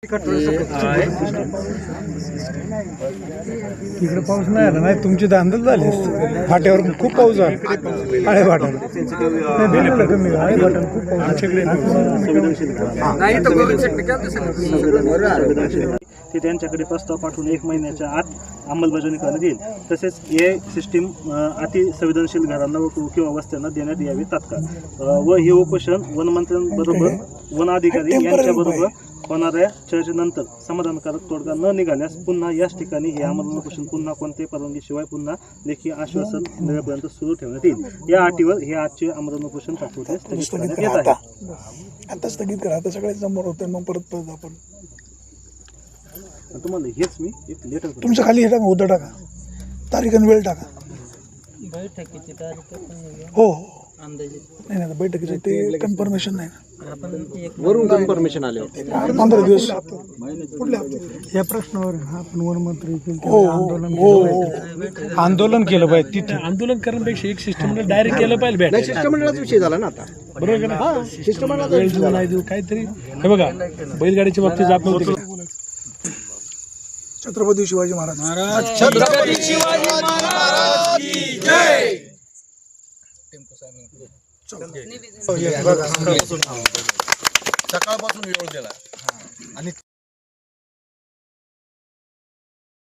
तिकडे पाऊस नाही आला नाही तुमची दांदल झाली फाट्यावर खूप पाऊस झाला आळे फाट्यावर कमी आळे फाट्यावर खूप पाऊस ते त्यांच्याकडे प्रस्ताव पाठवून 1 महिन्याच्या आत अंमलबजावणी करण्यात येईल. तसेच हे सिस्टीम अति संवेदनशील घरांना किंवा वस्त्यांना देण्यात यावे तात्काळ. व हे उपोषण वनमंत्र्यांबरोबर वन अधिकारी यांच्याबरोबर होणाऱ्या चर्चेनंतर समाधानकारक तोडगा न निघाल्यास पुन्हा याच ठिकाणी हे आमरण उपोषण पुन्हा कोणत्याही परवानगीशिवाय पुन्हा लेखी आश्वासन मिळेपर्यंत सुरू ठेवण्यात येईल. या अटीवर हे आजचे आमरण उपोषण तात्पुरते स्थगित करण्यात येत आहे. आता स्थगित करा, आता सगळे समोर होते मग परत आपण तुम्हाला हेच मी एक लेटर तुमचं खाली हे टाका, उद्या टाका, तारीख आणि वेळ टाका. बैठकीची तारीख हो हो नाही नाही बैठकीचं ते कन्फर्मेशन नाही ना, वरून कन्फर्मेशन आले 15 दिवस पुढल्या या प्रश्नावर आपण वनमंत्री आंदोलन केलं पाहिजे. तिथे आंदोलन करण्यापेक्षा एक सिस्टम डायरेक्ट केलं पाहिजे. नाही, शिष्टमंडळाचा विषय झाला ना आता. बरोबर का? शिष्टमंडळाचा विषय झाला. काहीतरी हे बघा बैलगाडीच्या बाबतीत जात नव्हते. छत्रपती शिवाजी महाराज छत्रपती शिवाजी महाराज की जय. सकाळपासून वेळ दिला आणि